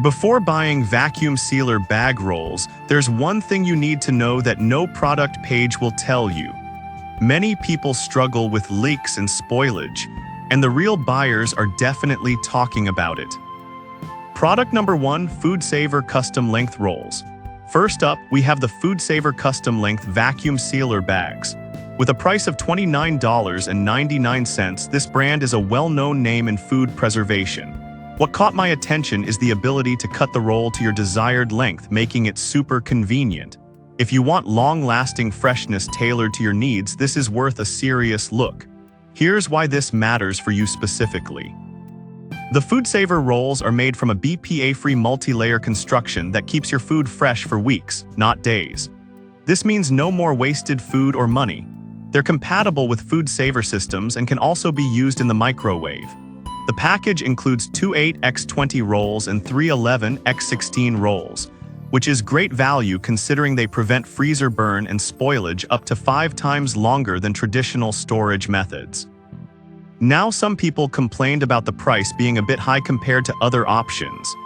Before buying vacuum sealer bag rolls, there's one thing you need to know that no product page will tell you. Many people struggle with leaks and spoilage, and the real buyers are definitely talking about it. Product number 1, Food Saver Custom Length Rolls. First up, we have the Food Saver Custom Length Vacuum Sealer Bags. With a price of $29.99, this brand is a well-known name in food preservation. What caught my attention is the ability to cut the roll to your desired length, making it super convenient. If you want long-lasting freshness tailored to your needs, this is worth a serious look. Here's why this matters for you specifically. The Food Saver rolls are made from a BPA-free multi-layer construction that keeps your food fresh for weeks, not days. This means no more wasted food or money. They're compatible with Food Saver systems and can also be used in the microwave. The package includes 2 8x20 rolls and 3 11x16 rolls, which is great value considering they prevent freezer burn and spoilage up to 5 times longer than traditional storage methods. Now, some people complained about the price being a bit high compared to other options.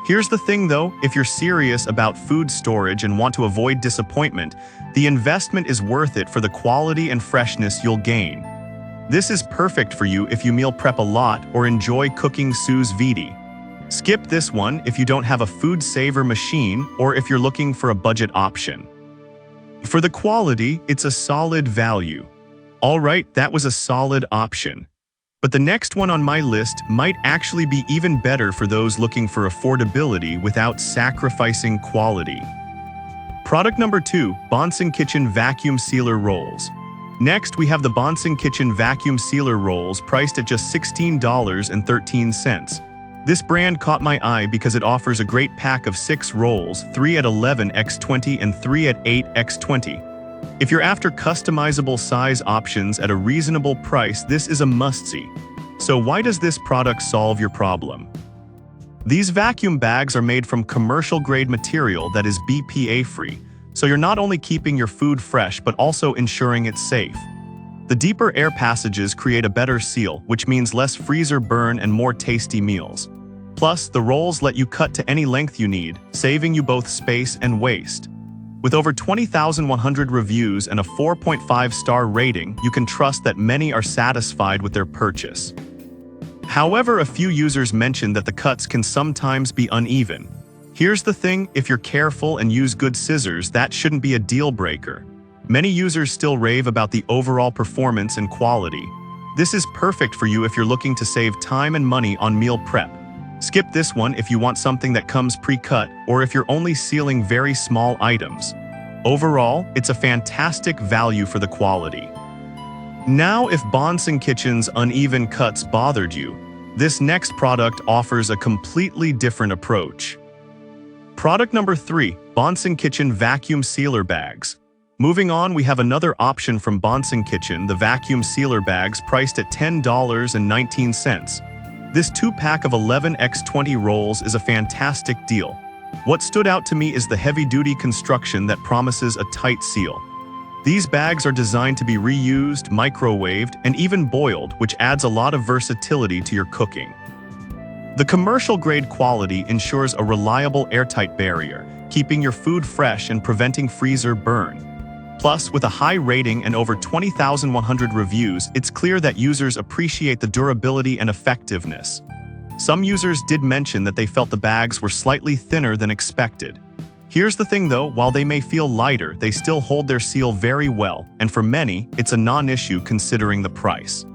Here's the thing though, if you're serious about food storage and want to avoid disappointment, the investment is worth it for the quality and freshness you'll gain. This is perfect for you if you meal prep a lot or enjoy cooking Sous Vide. Skip this one if you don't have a food saver machine or if you're looking for a budget option. For the quality, it's a solid value. Alright, that was a solid option. But the next one on my list might actually be even better for those looking for affordability without sacrificing quality. Product number 2, Bonson Kitchen Vacuum Sealer Rolls. Next, we have the Bonson Kitchen Vacuum Sealer Rolls priced at just $16.13. This brand caught my eye because it offers a great pack of 6 rolls, 3 at 11x20 and 3 at 8x20. If you're after customizable size options at a reasonable price, this is a must-see. So why does this product solve your problem? These vacuum bags are made from commercial-grade material that is BPA-free, so you're not only keeping your food fresh but also ensuring it's safe. The deeper air passages create a better seal, which means less freezer burn and more tasty meals. Plus, the rolls let you cut to any length you need, saving you both space and waste. With over 20,100 reviews and a 4.5-star rating, you can trust that many are satisfied with their purchase. However, a few users mentioned that the cuts can sometimes be uneven. Here's the thing, if you're careful and use good scissors, that shouldn't be a deal breaker. Many users still rave about the overall performance and quality. This is perfect for you if you're looking to save time and money on meal prep. Skip this one if you want something that comes pre-cut or if you're only sealing very small items. Overall, it's a fantastic value for the quality. Now, if Bonson Kitchen's uneven cuts bothered you, this next product offers a completely different approach. Product number 3, Bonson Kitchen Vacuum Sealer Bags. Moving on, we have another option from Bonson Kitchen, the vacuum sealer bags priced at $10.19. This 2-pack of 11x20 rolls is a fantastic deal. What stood out to me is the heavy-duty construction that promises a tight seal. These bags are designed to be reused, microwaved, and even boiled, which adds a lot of versatility to your cooking. The commercial-grade quality ensures a reliable airtight barrier, keeping your food fresh and preventing freezer burn. Plus, with a high rating and over 20,100 reviews, it's clear that users appreciate the durability and effectiveness. Some users did mention that they felt the bags were slightly thinner than expected. Here's the thing though, while they may feel lighter, they still hold their seal very well, and for many, it's a non-issue considering the price.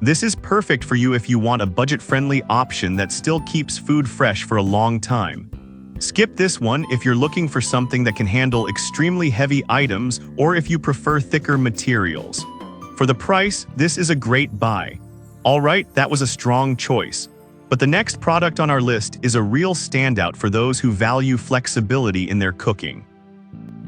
This is perfect for you if you want a budget-friendly option that still keeps food fresh for a long time. Skip this one if you're looking for something that can handle extremely heavy items or if you prefer thicker materials. For the price, this is a great buy. Alright, that was a strong choice. But the next product on our list is a real standout for those who value flexibility in their cooking.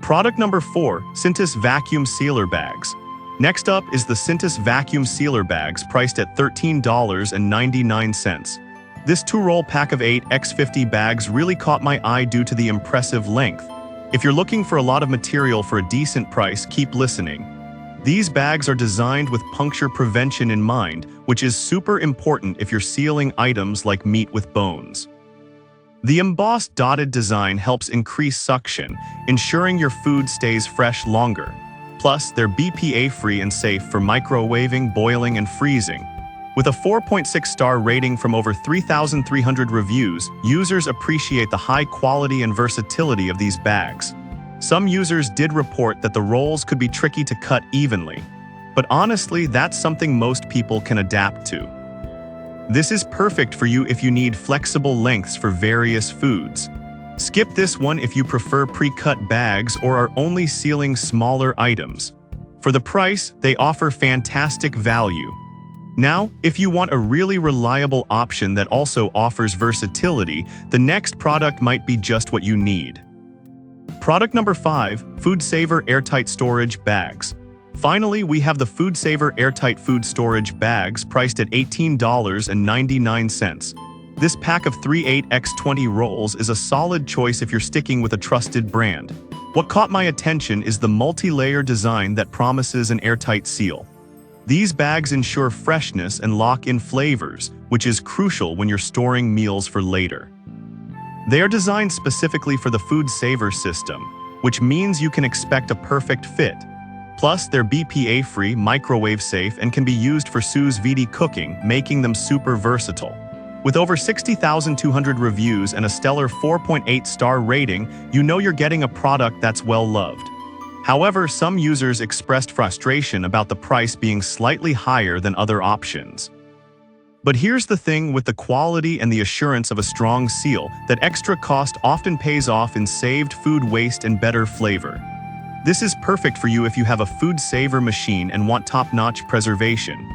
Product number 4, Sous Vacuum Sealer Bags. Next up is the Sous Vacuum Sealer Bags priced at $13.99. This 2-roll pack of 8x50 bags really caught my eye due to the impressive length. If you're looking for a lot of material for a decent price, keep listening. These bags are designed with puncture prevention in mind, which is super important if you're sealing items like meat with bones. The embossed dotted design helps increase suction, ensuring your food stays fresh longer. Plus, they're BPA-free and safe for microwaving, boiling, and freezing. With a 4.6-star rating from over 3,300 reviews, users appreciate the high quality and versatility of these bags. Some users did report that the rolls could be tricky to cut evenly. But honestly, that's something most people can adapt to. This is perfect for you if you need flexible lengths for various foods. Skip this one if you prefer pre-cut bags or are only sealing smaller items. For the price, they offer fantastic value. Now, if you want a really reliable option that also offers versatility, the next product might be just what you need. Product number 5, Food Saver Airtight Storage Bags. Finally, we have the Food Saver Airtight Food Storage Bags priced at $18.99. This pack of 3 8x20 rolls is a solid choice if you're sticking with a trusted brand. What caught my attention is the multi-layer design that promises an airtight seal. These bags ensure freshness and lock in flavors, which is crucial when you're storing meals for later. They are designed specifically for the Food Saver system, which means you can expect a perfect fit. Plus, they're BPA-free, microwave-safe, and can be used for Sous Vide cooking, making them super versatile. With over 60,200 reviews and a stellar 4.8-star rating, you know you're getting a product that's well-loved. However, some users expressed frustration about the price being slightly higher than other options. But here's the thing with the quality and the assurance of a strong seal, that extra cost often pays off in saved food waste and better flavor. This is perfect for you if you have a Food Saver machine and want top-notch preservation.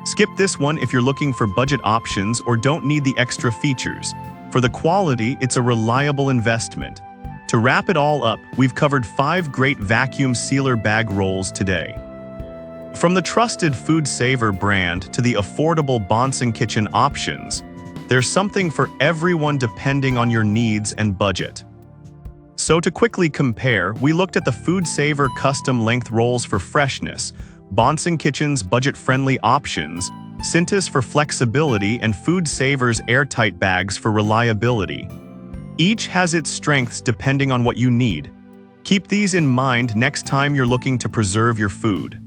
Skip this one if you're looking for budget options or don't need the extra features. For the quality, it's a reliable investment. To wrap it all up, we've covered 5 great vacuum sealer bag rolls today. From the trusted Food Saver brand to the affordable Bonson Kitchen options, there's something for everyone depending on your needs and budget. So to quickly compare, we looked at the Food Saver custom length rolls for freshness, Bonson Kitchen's budget-friendly options, Cintas for flexibility, and Food Saver's airtight bags for reliability. Each has its strengths depending on what you need. Keep these in mind next time you're looking to preserve your food.